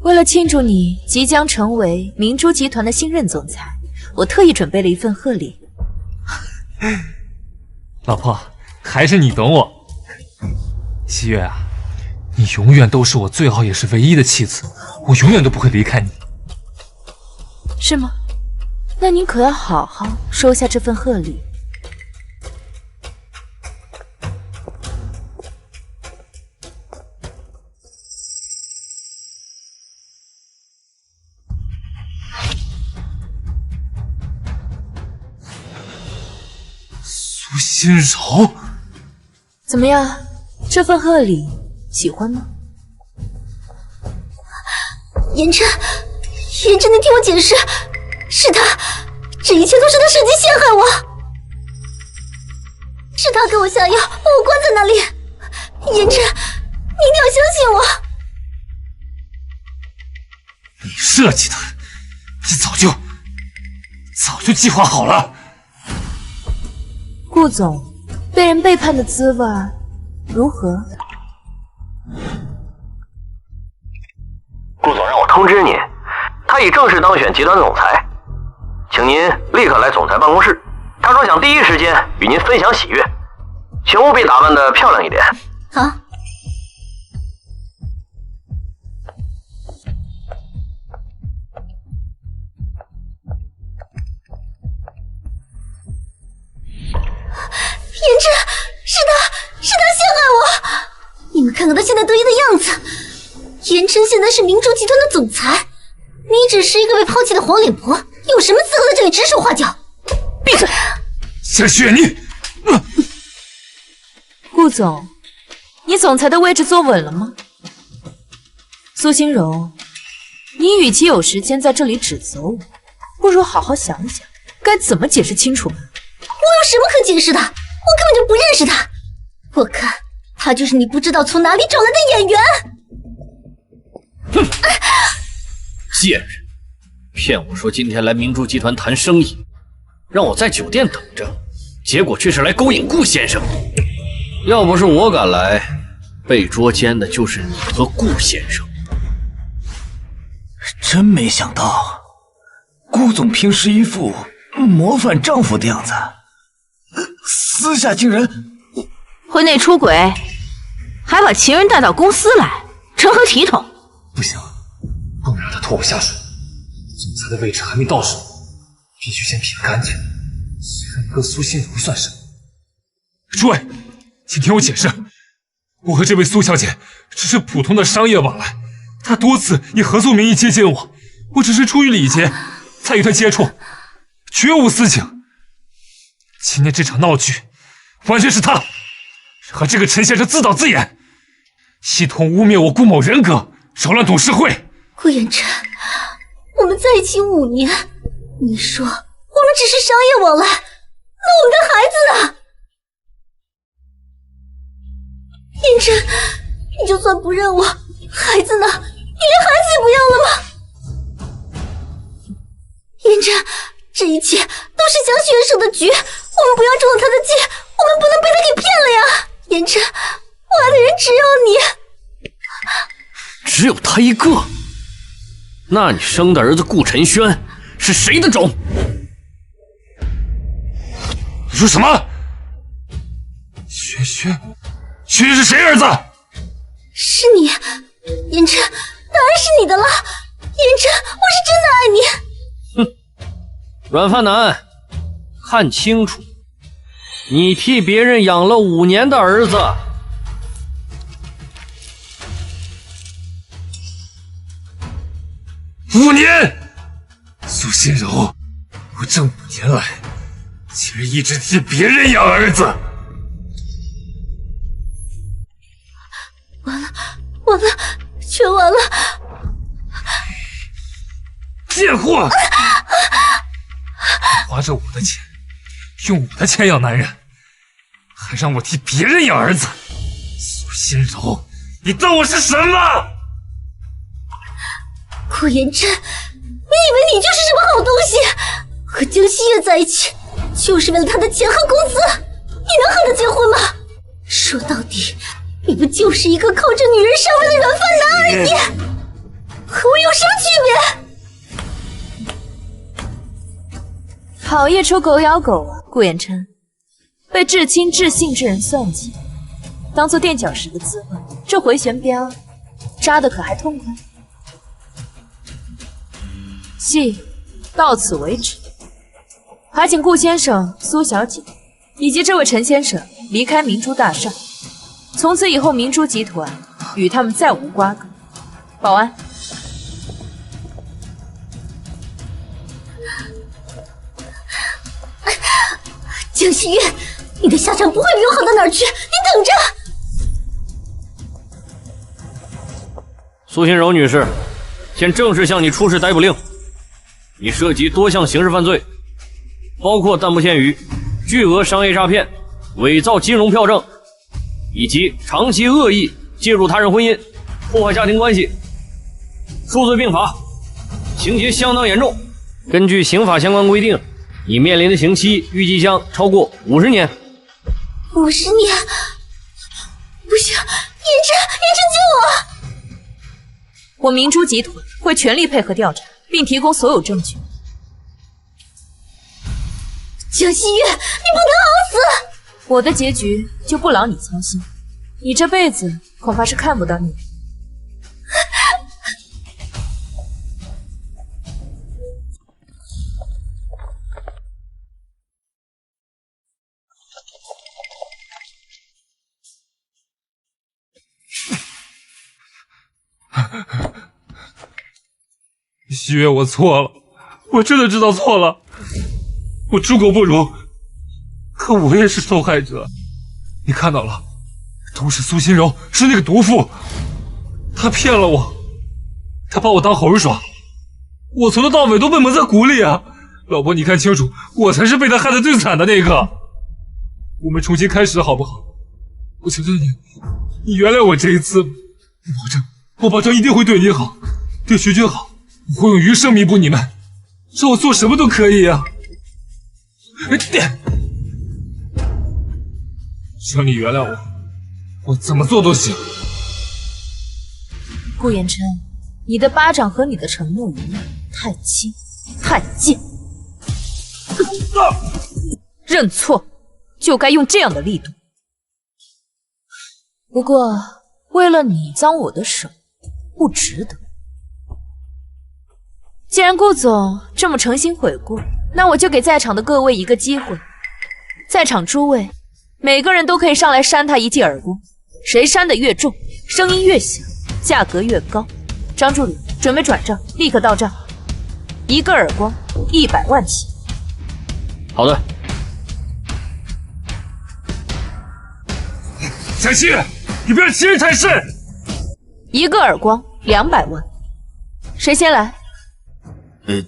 為了慶祝你即將成為明珠集團的新任總裁，我特意準備了一份賀禮。老婆，還是你懂我。西月啊，你永遠都是我最好也是唯一的妻子，我永遠都不會離開你。是嗎？那您可要好好收下這份賀禮。蘇心柔，怎麼樣？這份賀禮喜歡嗎？言琛，言琛，你聽我解釋，是他，這一切都是他設計陷害我，是他給我下藥，把我關在那裡。言琛，你一定要相信我。你設計的，你早就計劃好了。顧總，被人背叛的滋味如何？顧總讓我通知您，他已正式當選集團總裁，請您立刻來總裁辦公室。他說想第一時間與您分享喜悅，請務必打扮得漂亮一點。好。言琛，是他陷害我！你们看看他现在得意的样子。言琛现在是明珠集團的總裁，你只是一個被拋棄的黃臉婆，有什麼資格在這裡指手畫腳？閉嘴！夏雪，你……顧總，你總裁的位置坐穩了嗎？蘇心柔，你與其有時間在這裡指責我，不如好好想想該怎麼解釋清楚。我有什麼可解釋的？我根本就不認識他，我看他就是你不知道從哪裡找來的演員。哼！賤人，騙我說今天來明珠集團談生意，讓我在酒店等着，結果卻是來勾引顧先生。要不是我趕來，被捉奸的就是你和顧先生。真沒想到，顧總平時一副模範丈夫的樣子，私下竟然婚內出軌，還把情人帶到公司來，成何體統？不行，不能讓他拖我下水。總裁的位置還沒到手，必須先撇乾淨。雖然你和蘇心柔算什麼？諸位，請聽我解釋，我和這位蘇小姐只是普通的商業往來，她多次以合作名義接近我，我只是出於禮節才與她接觸，絕無私情。今天這場鬧劇，完全是她和這個陳先生自導自演，系統污衊我顧某人格，擾亂董事會。顧言琛，我們在一起5年，你說我們只是商業往來，那我們的孩子呢？言琛，你就算不認我，孩子呢？你連孩子也不要了嗎？言琛，這一切都是江學生的局，我們不要中了他的計，我們不能被他給騙了呀！言琛，我愛的人只有你。只有他一個？那你生的兒子顧晨軒是誰的種？你說什麼？軒是誰兒子？是你，言琛，當然是你的了。言琛，我是真的愛你。哼，軟飯男，看清楚，你替別人養了5年的兒子。5年，蘇心柔，我這5年來竟然一直替別人養兒子，冤枉了！贱貨！花着我的钱，用我的钱養男人，还讓我替別人養兒子。蘇心柔，你當我是什麼？顧言琛，你以為你就是什麼好東西？和江西月在一起，就是為了他的錢和工資，你能和他結婚嗎？說到底，你不就是一個靠着女人上位的軟飯男而已，和我有什麼區別？好一出狗咬狗啊！顧言琛，被至亲至信之人算计，當做墊腳石的滋味，這回旋鏢扎的可還痛快？戲到此為止，還請顧先生、蘇小姐以及這位陳先生離開明珠大廈，從此以後明珠集團與他們再無瓜葛。保安。江西月，你的下场不会比我好到哪儿去，你等着！蘇心柔女士，现正式向你出示逮捕令。你涉及多項刑事犯罪，包括但不限于巨額商業詐騙、偽造金融票證，以及長期惡意介入他人婚姻、破壞家庭關係，數罪並罰，情節相當嚴重。根據刑法相關規定，你面臨的刑期預計將超過50年。50年？不行，言琛救我！我明珠集团會全力配合調查，並提供所有證據。江西月，你不能熬死！我的結局就不勞你操心，你這輩子恐怕是看不到女人。西月，我錯了，我真的知道錯了，我豬狗不如，可我也是受害者。你看到了，都是蘇心柔，是那個毒婦，她騙了我，她把我當猴耍，我從頭到尾都被蒙在鼓裡啊！老婆，你看清楚，我才是被她害得最慘的那個。我們重新開始好不好？我求求你，你原諒我這一次，我保證一定會對你好，對學軍好。我會用餘生彌補你們，讓我做什麼都可以啊！只要你原諒我，我怎麼做都行。顧言琛，你的巴掌和你的承諾一樣，太輕太賤。認錯就該用這樣的力度。不過，為了你髒我的手，不值得。既然顧總這麼誠心悔過，那我就給在場的各位一個機會。在場諸位，每個人都可以上來扇他一記耳光，誰扇得越重，聲音越響，價格越高。張助理，準備轉賬，立刻到賬。一個耳光100萬起。好的。小西，你不要欺人太甚。一個耳光200萬，誰先來？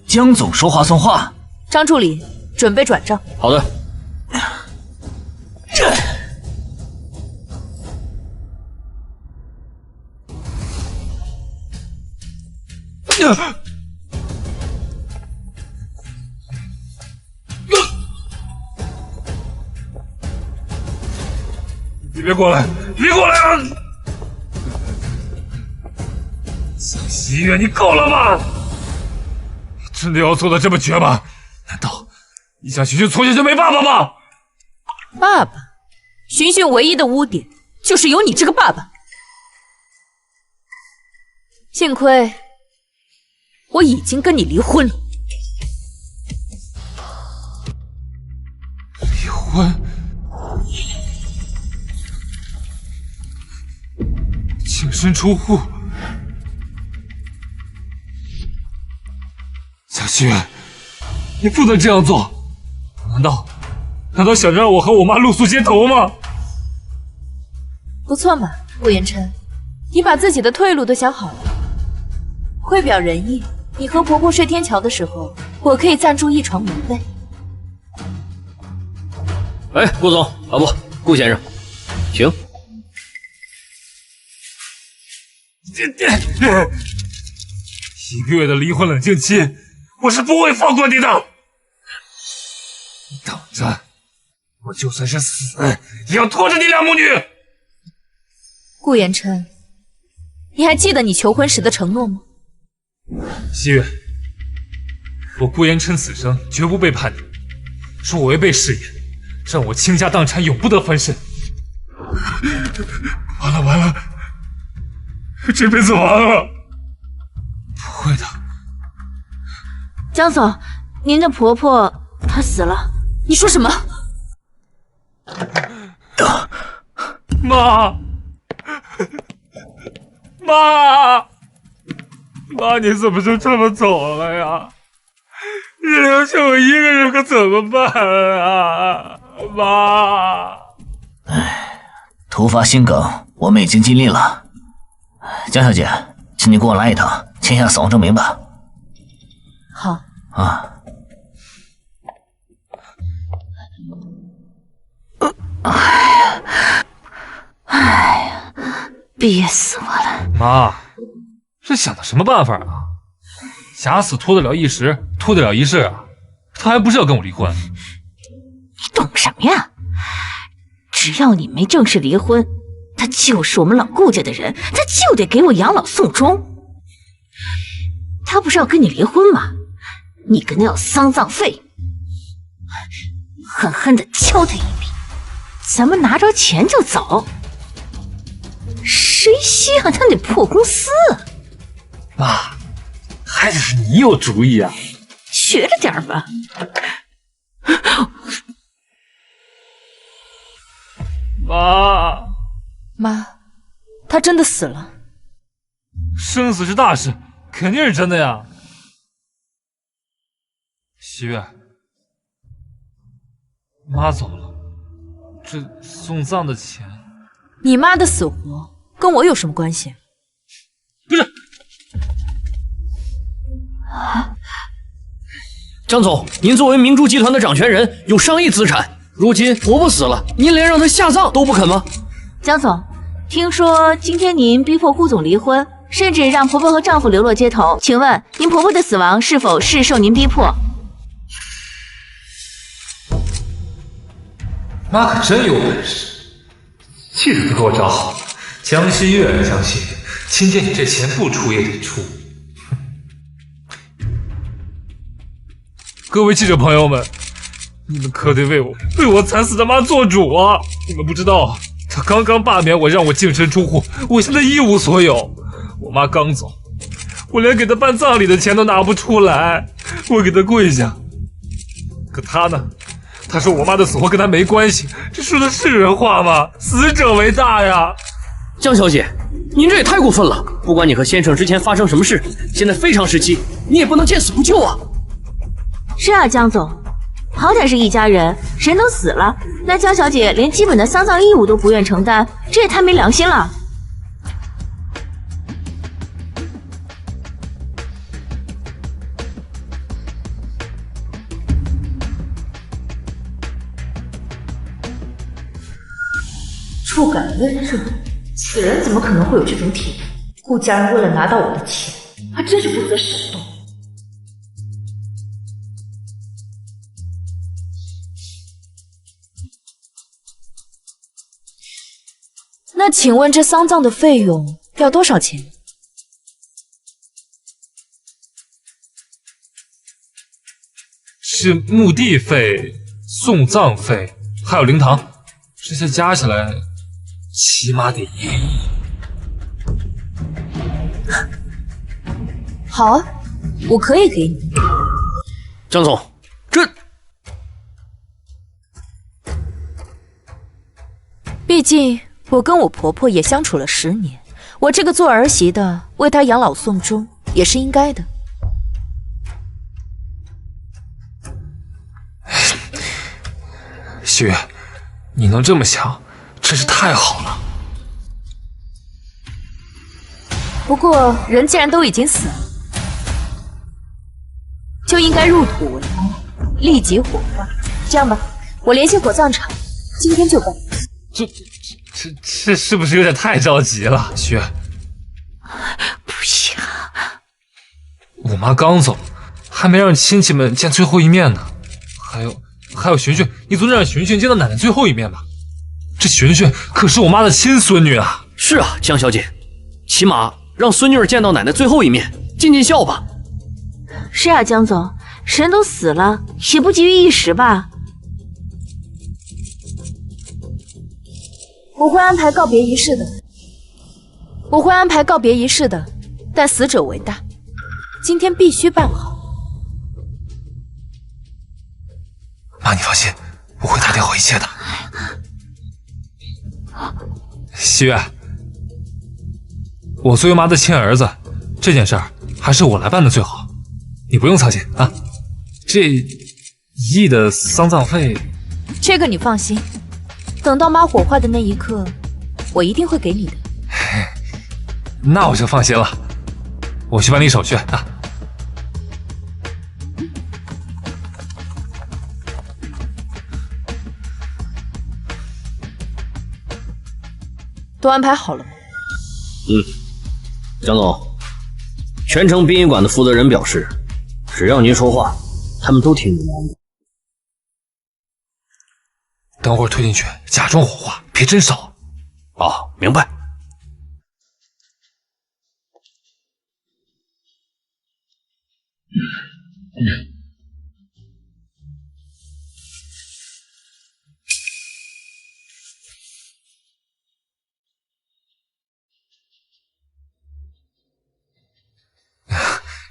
江總說話算話。張助理，準備轉賬。好的。你別過來，別過來啊！江西月，你夠了嗎？真的要做的這麼絕嗎？難道你想尋尋從小就沒爸爸嗎？爸爸，尋尋唯一的污點就是有你這個爸爸。幸虧我已經跟你離婚了。離婚？淨身出戶？江西月，你不能這樣做！難道想讓我和我媽露宿街頭嗎？不錯嘛，顧言琛，你把自己的退路都想好了。為表仁義，你和婆婆睡天橋的時候，我可以暫住一床棉被。哎，顧總啊，不，顧先生，請。1個月的離婚冷靜期，我是不會放過你的。你等着，我就算是死，也要拖着你倆母女。顧言琛，你還記得你求婚時的承諾嗎？西月，我顧言琛此生絕不背叛你。说我違背誓言，讓我傾家蕩產，永不得翻身。完了，這輩子完了。不會的，江總，您的婆婆她死了。你說什麼？媽，你怎麼就這麼走了呀？你留下我一個人可怎麼辦啊，媽！唉，突發心梗，我們已經盡力了。江小姐，請你跟我來一趟，簽下死亡證明吧。好。啊。哎呀，憋死我了！媽，这想的什麼辦法啊？假死拖得了一時，拖得了一世啊！他還不是要跟我離婚？你懂什麼呀？只要你沒正式離婚，他就是我們老顧家的人，他就得給我養老送終。他不是要跟你離婚嗎？你跟他要喪葬費，狠狠地敲他一筆，咱們拿着錢就走。誰稀罕他那破公司啊？媽，还是你有主意啊！學着點吧。媽，他真的死了。生死是大事，肯定是真的呀。喜月，媽走了，這送葬的錢，你媽的死活跟我有什麼關係？不是。江總，您作為明珠集團的掌權人，有上億資產，如今婆婆死了，您連讓她下葬都不肯嗎？江總，聽說今天您逼迫顧總離婚，甚至讓婆婆和丈夫流落街頭，請問您婆婆的死亡是否是受您逼迫？媽可真有本事，氣质都給我找好了。江西月，江西月，今天你這錢不出也得出。各位記者朋友們，你們可得為我慘死的媽做主啊！你們不知道，她剛剛罷免我，讓我淨身出戶，我現在一無所有。我媽剛走，我連給她辦葬禮的錢都拿不出來，我給她跪下。可她呢？她說我媽的死活跟她沒關係，這說的是人話嗎？死者為大呀！江小姐，您這也太過分了！不管你和先生之前發生什麼事，現在非常時期，你也不能見死不救啊！是啊，江總，好歹是一家人，人都死了，那江小姐連基本的喪葬義務都不願承擔，這也太沒良心了。触感温热，此人怎麼可能會有這種體質？顧家人為了拿到我的錢，還真是不擇手段。那請問這喪葬的費用要多少錢？是墓地費、送葬費，還有靈堂，這些加起來起碼得1億。好啊，我可以給你。江總，這……畢竟我跟我婆婆也相處了10年，我這個做兒媳的為她養老送終也是應該的。雪月，你能這麼想，真是太好了。不過人既然都已經死了，就應該入土為安，立即火化。這樣吧，我聯繫火葬場，今天就辦。這是不是有點太着急了，雪？不行，我媽刚走，還沒讓親戚們見最後一面呢。還有珣珣，你总得讓珣珣見到奶奶最後一面吧？這珣珣可是我媽的親孫女啊！是啊，江小姐，起碼讓孫女兒見到奶奶最後一面，盡孝吧。是啊，江總，人都死了，也不急於一時吧？我會安排告別儀式的，但死者為大，今天必須辦好。媽，你放心，我會打點好一切的。西月，我作為媽的親兒子，這件事兒還是我來辦的最好，你不用操心啊。這1億的喪葬費，這個你放心，等到媽火化的那一刻，我一定會給你的。那我就放心了，我去辦理手續啊。都安排好了吗？江总，全城殡仪馆的负責人表示，只要您說話，他們都聽您的。等會兒推進去，假裝火化，別真燒。哦，明白。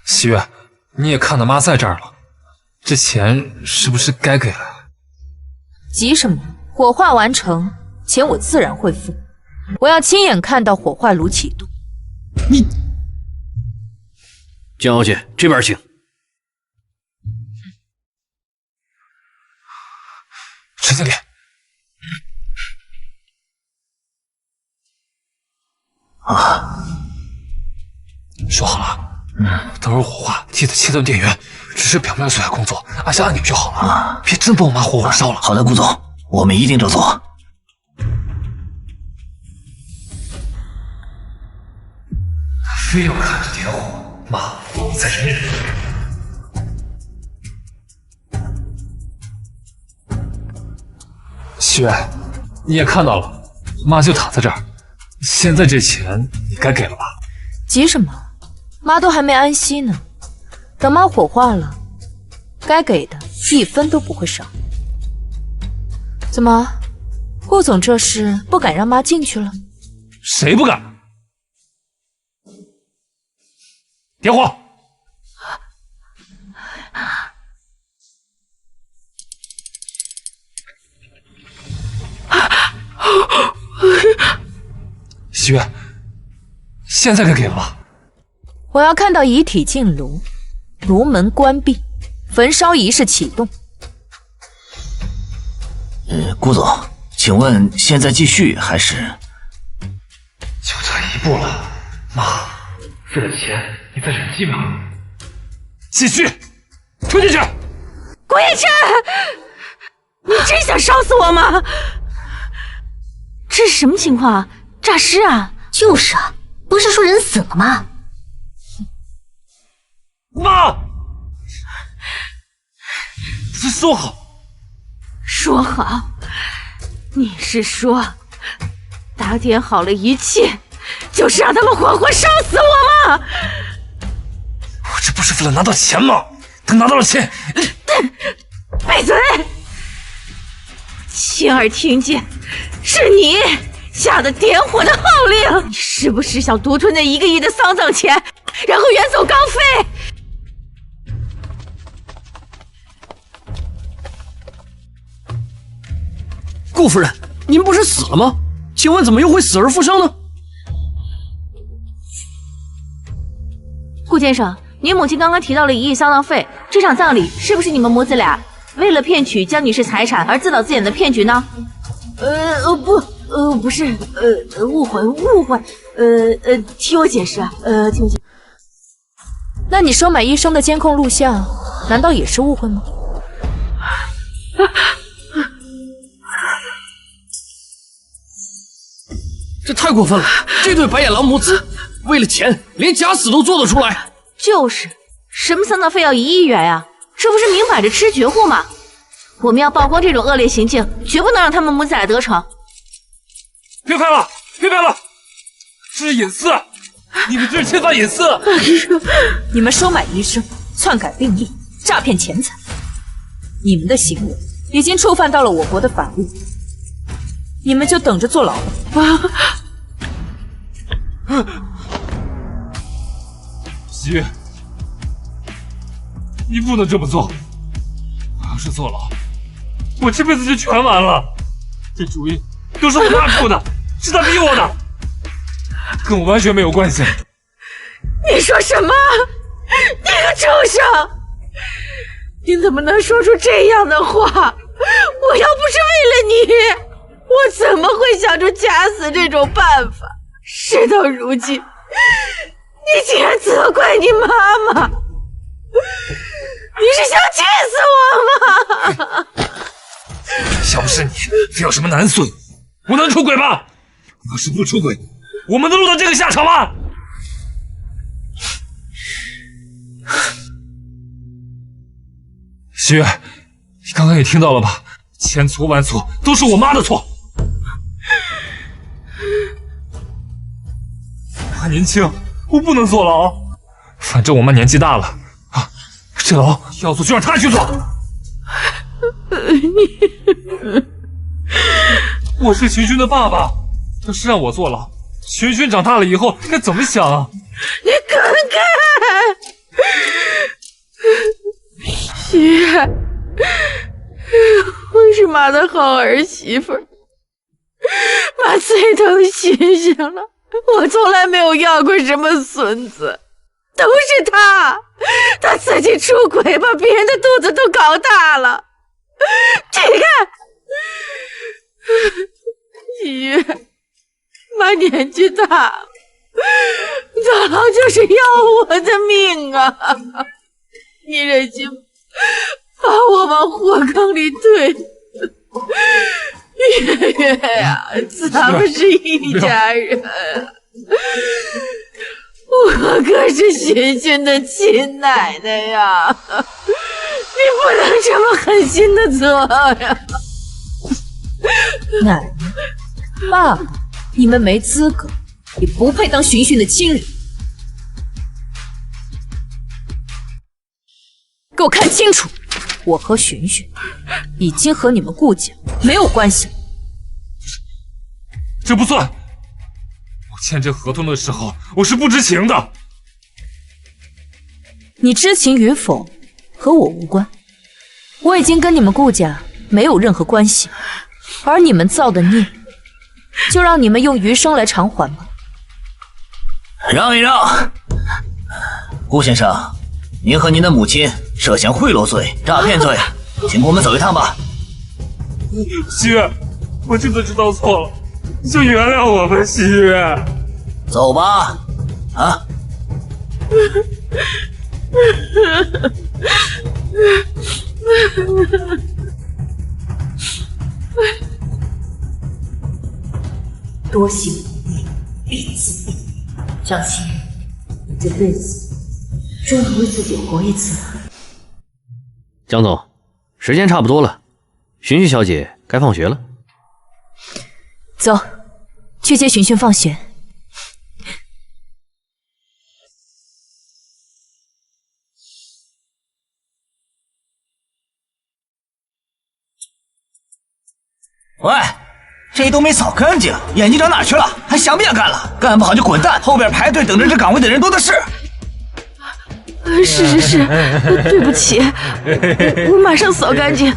西月，你也看到媽在這兒了，這錢是不是該給了？急什麼？火化完成，錢我自然會付。我要親眼看到火化爐啟動。你，江小姐這邊請。陳經理，说好了，等会儿火化记得切断電源，只是表面的损害工作，按下按鈕就好了，別真把我媽活活燒了。好的，顧總，我們一定照做。非要看着點火，媽，你再忍忍。西月，你也看到了，媽就躺在這兒，現在這錢你該給了吧？急什麼？媽都還沒安息呢，等媽火化了，該給的1分都不會少。怎麼，顧總這是不敢讓媽進去了？誰不敢？點火！西月，現在該給了吧？我要看到遺體進爐，爐門關閉，焚燒儀式啟動。顧總，請問現在繼續還是？就差一步了，媽，為了錢，你再忍幾秒。繼續，推進去！顧言琛，你真想燒死我嗎？這是什麼情況？詐屍啊！就是啊，不是說人死了嗎？媽，說好。說好？你是說打點好了一切，就是讓他們活活燒死我嗎？我這不是為了拿到錢嗎？等拿到了錢，閉嘴！親耳聽見，是你下的點火的號令，你是不是想獨吞那1個億的喪葬錢，然後遠走高飛？顧夫人，您不是死了嗎？請問怎麼又會死而復生呢？顧先生，您母親剛剛提到了1億喪葬費，這場葬禮是不是你們母子倆為了騙取江女士財產而自導自演的騙局呢？不是，誤會，聽我解釋啊，聽我解釋。那你收買醫生的監控錄像難道也是誤會嗎？這太過分了！這對白眼狼母子為了錢，連假死都做得出來。就是，什麼三藏非要1亿元呀？这不是明摆着吃绝户吗？我们要曝光這種惡劣行徑，絕不能讓他們母子倆得逞。別拍了，別拍了，這是隱私，你們這是侵犯隱私。你們收買醫生、篡改病歷、詐騙錢財，你們的行為已經觸犯到了我國的法律，你們就等着坐牢吧。喜月，你不能這麼做。我要是坐牢，我這輩子就全完了。這主意都是我媽出的，是她逼我的，跟我完全沒有關係。你說什麼？你個畜生！你怎麼能說出這樣的話？我要不是為了你，我怎麼會想出假死這種辦法？事到如今，你竟然責怪你媽媽，你是想气死我嗎？要不是你，非要什么男孙，我能出軌嗎？我要是不出軌，我們能落到這個下場嗎？喜月，你剛剛也聽到了吧？千錯萬錯，都是我媽的錯。我還年輕，我不能坐牢。反正我媽年紀大了啊，這牢要坐就讓她去坐。我是群群的爸爸，要是讓我坐牢，群群長大了以後該怎麼想啊？你看看，喜月，我是媽的好兒媳婦，媽最疼欣欣了。我從來沒有要過什麼孫子，都是他自己出軌，把別人的肚子都搞大了。你看，喜月，媽年紀大，坐牢就是要我的命啊！你忍心把我往火坑裡推？月月呀，咱們是一家人，我可是欣欣的親奶奶呀！你不能這麼狠心的做呀！奶奶、爸爸，你們沒資格，也不配當荀荀的親人。給我看清楚，我和荀荀已經和你們顧家沒有關係了。這不算，我簽這合同的時候，我是不知情的。你知情與否和我無關，我已經跟你們顧家沒有任何關係，而你們造的孽，就讓你們用餘生來償還吧。讓一讓，顧先生，您和您的母親涉嫌賄賂罪、詐騙罪，請跟我們走一趟吧。喜月，我真的知道錯了，你就原諒我吧，喜月。走吧，啊。多行必自毙，张欣，你这輩子終於為自己活一次了。江總，時間差不多了，荀荀小姐該放學了。走，去接荀荀放學。喂，这都沒掃乾淨，眼睛長哪去了？還想不想幹了？幹不好就滾蛋，後邊排隊等着這崗位的人多的是。是，對不起，我馬上掃乾淨，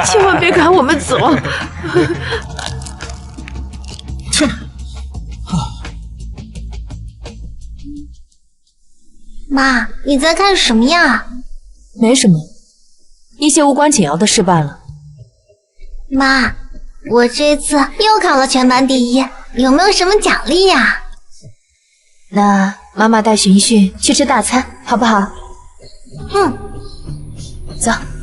千萬別趕我們走。切！媽，你在幹什麼呀？沒什麼，一些無關緊要的事罷了。媽，我這次又考了全班第一，有沒有什麼獎勵呀？那媽媽帶荀荀去吃大餐，好不好？子。